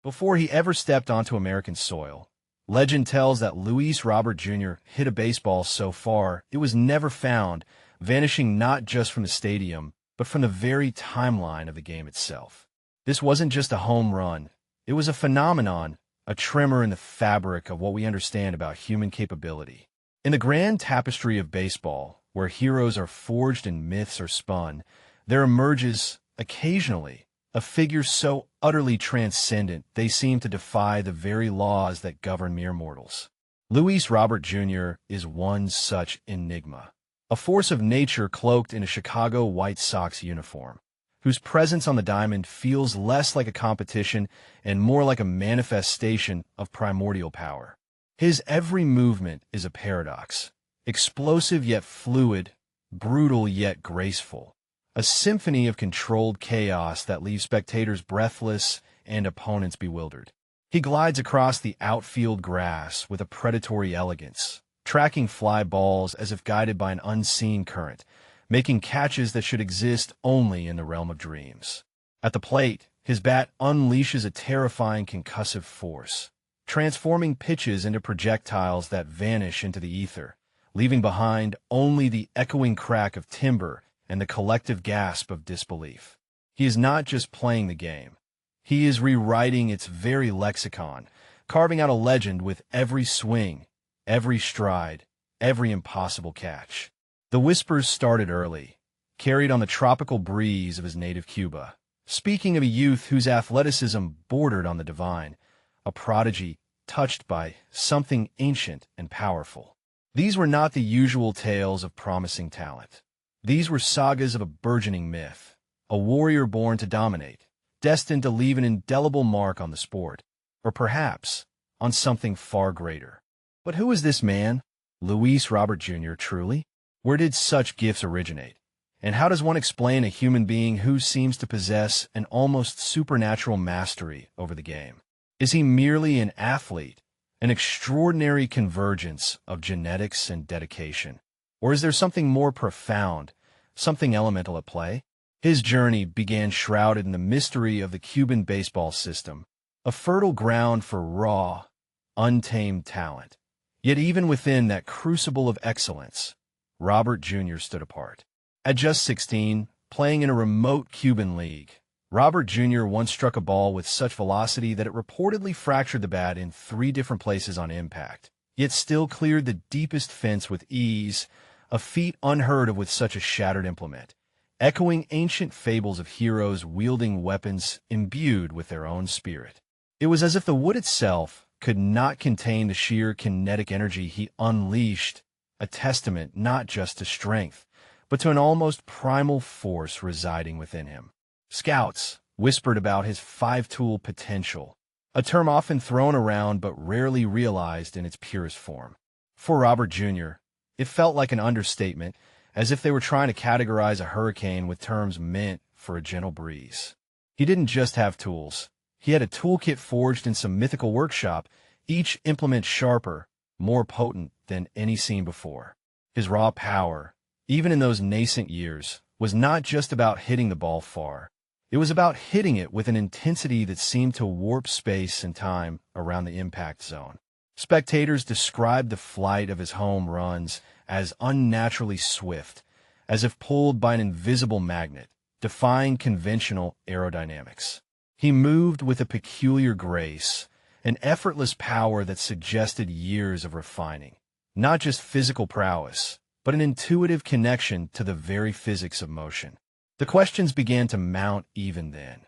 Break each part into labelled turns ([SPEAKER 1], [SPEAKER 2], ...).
[SPEAKER 1] Before he ever stepped onto American soil, legend tells that Luis Robert Jr. hit a baseball so far it was never found, vanishing not just from the stadium, but from the very timeline of the game itself. This wasn't just a home run. It was a phenomenon, a tremor in the fabric of what we understand about human capability. In the grand tapestry of baseball, where heroes are forged and myths are spun, there emerges, occasionally, a figure so utterly transcendent they seem to defy the very laws that govern mere mortals. Luis Robert Jr. is one such enigma, a force of nature cloaked in a Chicago White Sox uniform, whose presence on the diamond feels less like a competition and more like a manifestation of primordial power. His every movement is a paradox, explosive yet fluid, brutal yet graceful, a symphony of controlled chaos that leaves spectators breathless and opponents bewildered. He glides across the outfield grass with a predatory elegance, tracking fly balls as if guided by an unseen current, making catches that should exist only in the realm of dreams. At the plate, his bat unleashes a terrifying concussive force, transforming pitches into projectiles that vanish into the ether, leaving behind only the echoing crack of timber and the collective gasp of disbelief. He is not just playing the game. He is rewriting its very lexicon, carving out a legend with every swing, every stride, every impossible catch. The whispers started early, carried on the tropical breeze of his native Cuba, speaking of a youth whose athleticism bordered on the divine, a prodigy touched by something ancient and powerful. These were not the usual tales of promising talent. These were sagas of a burgeoning myth, a warrior born to dominate, destined to leave an indelible mark on the sport, or perhaps on something far greater. But who is this man, Luis Robert Jr., truly? Where did such gifts originate? And how does one explain a human being who seems to possess an almost supernatural mastery over the game? Is he merely an athlete, an extraordinary convergence of genetics and dedication? Or is there something more profound, something elemental at play? His journey began shrouded in the mystery of the Cuban baseball system, a fertile ground for raw, untamed talent. Yet even within that crucible of excellence, Robert Jr. stood apart. At just 16, playing in a remote Cuban league, Robert Jr. once struck a ball with such velocity that it reportedly fractured the bat in 3 different places on impact, yet still cleared the deepest fence with ease, a feat unheard of with such a shattered implement, echoing ancient fables of heroes wielding weapons imbued with their own spirit. It was as if the wood itself could not contain the sheer kinetic energy he unleashed, a testament not just to strength, but to an almost primal force residing within him. Scouts whispered about his 5-tool potential, a term often thrown around but rarely realized in its purest form. For Robert Jr., it felt like an understatement, as if they were trying to categorize a hurricane with terms meant for a gentle breeze. He didn't just have tools. He had a toolkit forged in some mythical workshop, each implement sharper, more potent than any seen before. His raw power, even in those nascent years, was not just about hitting the ball far. It was about hitting it with an intensity that seemed to warp space and time around the impact zone. Spectators described the flight of his home runs as unnaturally swift, as if pulled by an invisible magnet, defying conventional aerodynamics. He moved with a peculiar grace, an effortless power that suggested years of refining, not just physical prowess, but an intuitive connection to the very physics of motion. The questions began to mount even then.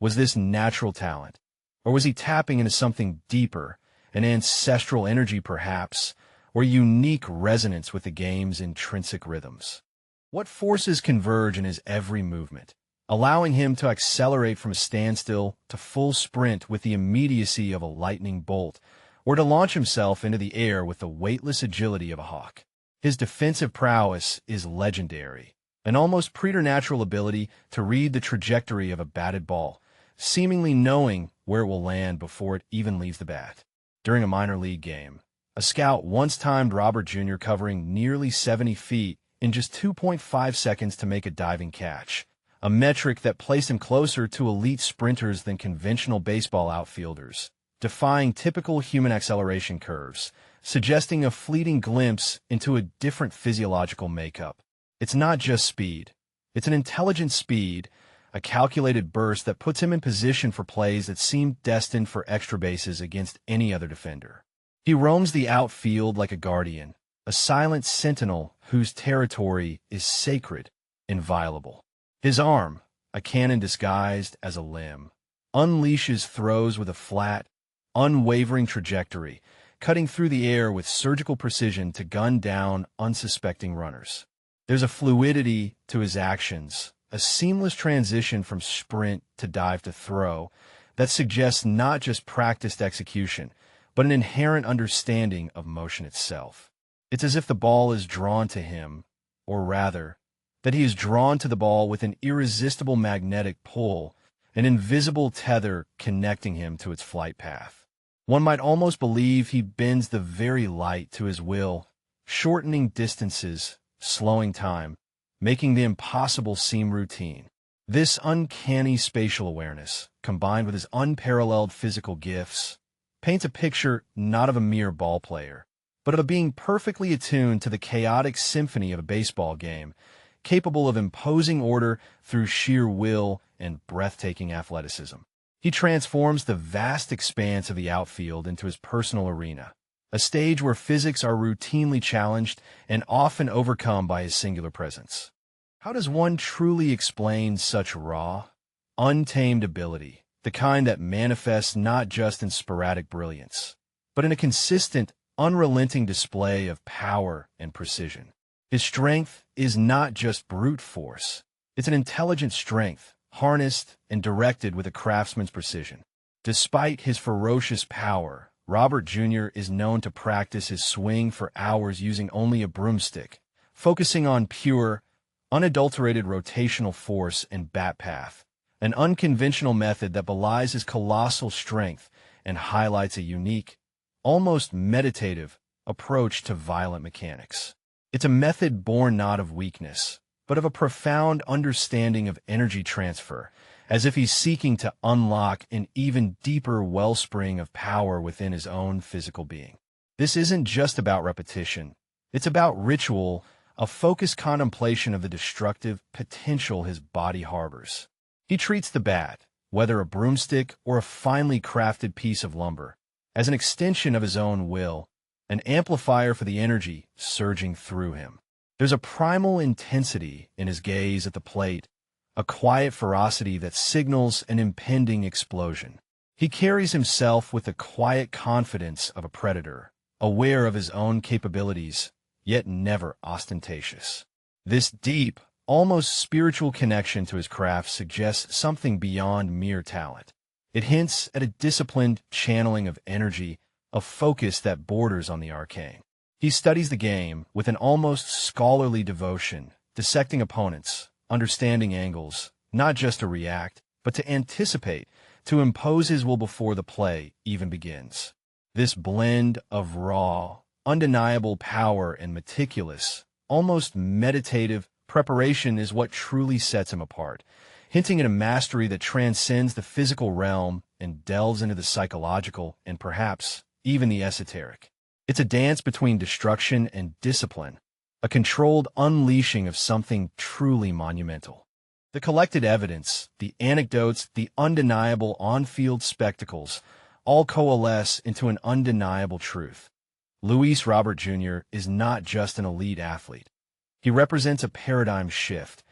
[SPEAKER 1] Was this natural talent, or was he tapping into something deeper, an ancestral energy perhaps, or unique resonance with the game's intrinsic rhythms? What forces converge in his every movement, allowing him to accelerate from a standstill to full sprint with the immediacy of a lightning bolt, or to launch himself into the air with the weightless agility of a hawk? His defensive prowess is legendary, an almost preternatural ability to read the trajectory of a batted ball, seemingly knowing where it will land before it even leaves the bat. During a minor league game, a scout once timed Robert Jr. covering nearly 70 feet in just 2.5 seconds to make a diving catch, a metric that placed him closer to elite sprinters than conventional baseball outfielders, defying typical human acceleration curves, suggesting a fleeting glimpse into a different physiological makeup. It's not just speed. It's an intelligent speed, a calculated burst that puts him in position for plays that seem destined for extra bases against any other defender. He roams the outfield like a guardian, a silent sentinel whose territory is sacred, inviolable. His arm, a cannon disguised as a limb, unleashes throws with a flat, unwavering trajectory, cutting through the air with surgical precision to gun down unsuspecting runners. There's a fluidity to his actions, a seamless transition from sprint to dive to throw that suggests not just practiced execution, but an inherent understanding of motion itself. It's as if the ball is drawn to him, or rather, that he is drawn to the ball with an irresistible magnetic pull, an invisible tether connecting him to its flight path. One might almost believe he bends the very light to his will, shortening distances, slowing time, making the impossible seem routine. This uncanny spatial awareness, combined with his unparalleled physical gifts, paints a picture not of a mere ball player, but of a being perfectly attuned to the chaotic symphony of a baseball game, capable of imposing order through sheer will and breathtaking athleticism. He transforms the vast expanse of the outfield into his personal arena, a stage where physics are routinely challenged and often overcome by his singular presence. How does one truly explain such raw, untamed ability, the kind that manifests not just in sporadic brilliance, but in a consistent, unrelenting display of power and precision? His strength is not just brute force. It's an intelligent strength, harnessed and directed with a craftsman's precision. Despite his ferocious power, Robert Jr. is known to practice his swing for hours using only a broomstick, focusing on pure, unadulterated rotational force and bat path, an unconventional method that belies his colossal strength and highlights a unique, almost meditative, approach to violent mechanics. It's a method born not of weakness, but of a profound understanding of energy transfer, as if he's seeking to unlock an even deeper wellspring of power within his own physical being. This isn't just about repetition. It's about ritual, a focused contemplation of the destructive potential his body harbors. He treats the bat, whether a broomstick or a finely crafted piece of lumber, as an extension of his own will, an amplifier for the energy surging through him. There's a primal intensity in his gaze at the plate, a quiet ferocity that signals an impending explosion. He carries himself with the quiet confidence of a predator, aware of his own capabilities, yet never ostentatious. This deep, almost spiritual connection to his craft suggests something beyond mere talent. It hints at a disciplined channeling of energy, a focus that borders on the arcane. He studies the game with an almost scholarly devotion, dissecting opponents, understanding angles, not just to react, but to anticipate, to impose his will before the play even begins. This blend of raw, undeniable power and meticulous, almost meditative preparation is what truly sets him apart, hinting at a mastery that transcends the physical realm and delves into the psychological and perhaps even the esoteric. It's a dance between destruction and discipline, a controlled unleashing of something truly monumental. The collected evidence, the anecdotes, the undeniable on-field spectacles all coalesce into an undeniable truth. Luis Robert Jr. is not just an elite athlete. He represents a paradigm shift,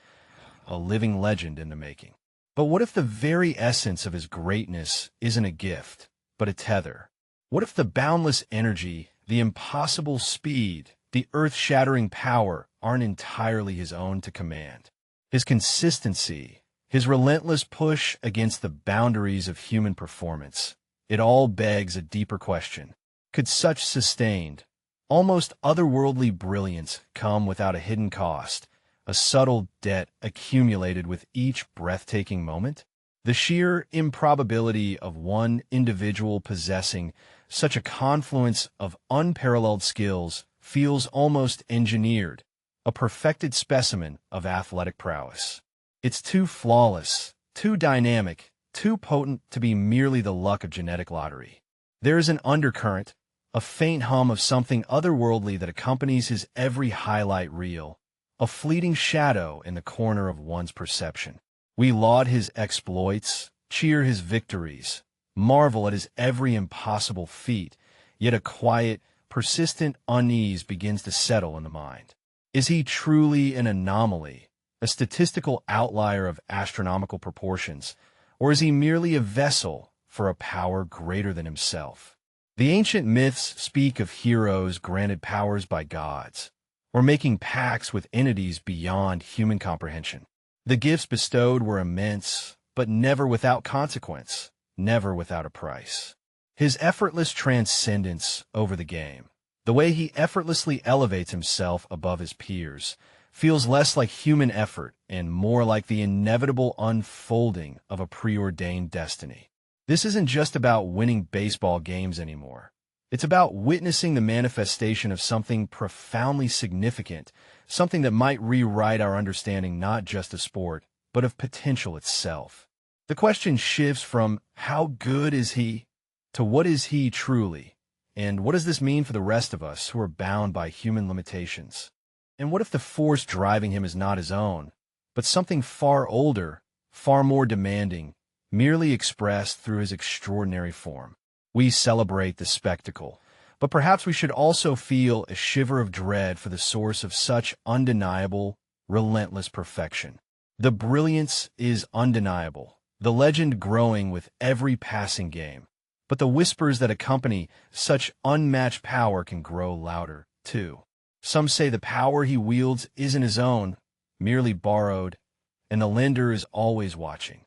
[SPEAKER 1] a living legend in the making. But what if the very essence of his greatness isn't a gift, but a tether? What if the boundless energy, the impossible speed, the earth-shattering power aren't entirely his own to command? His consistency, his relentless push against the boundaries of human performance, it all begs a deeper question. Could such sustained, almost otherworldly brilliance come without a hidden cost, a subtle debt accumulated with each breathtaking moment? The sheer improbability of one individual possessing such a confluence of unparalleled skills feels almost engineered, a perfected specimen of athletic prowess. It's too flawless, too dynamic, too potent to be merely the luck of genetic lottery. There is an undercurrent, a faint hum of something otherworldly that accompanies his every highlight reel, a fleeting shadow in the corner of one's perception. We laud his exploits, cheer his victories, marvel at his every impossible feat, yet a quiet, persistent unease begins to settle in the mind. Is he truly an anomaly, a statistical outlier of astronomical proportions, or is he merely a vessel for a power greater than himself? The ancient myths speak of heroes granted powers by gods, or making pacts with entities beyond human comprehension. The gifts bestowed were immense, but never without consequence, never without a price. His effortless transcendence over the game, the way he effortlessly elevates himself above his peers, feels less like human effort and more like the inevitable unfolding of a preordained destiny. This isn't just about winning baseball games anymore. It's about witnessing the manifestation of something profoundly significant, something that might rewrite our understanding not just of sport, but of potential itself. The question shifts from how good is he to what is he truly, and what does this mean for the rest of us who are bound by human limitations? And what if the force driving him is not his own, but something far older, far more demanding, merely expressed through his extraordinary form? We celebrate the spectacle, but perhaps we should also feel a shiver of dread for the source of such undeniable, relentless perfection. The brilliance is undeniable, the legend growing with every passing game. But the whispers that accompany such unmatched power can grow louder, too. Some say the power he wields isn't his own, merely borrowed, and the lender is always watching.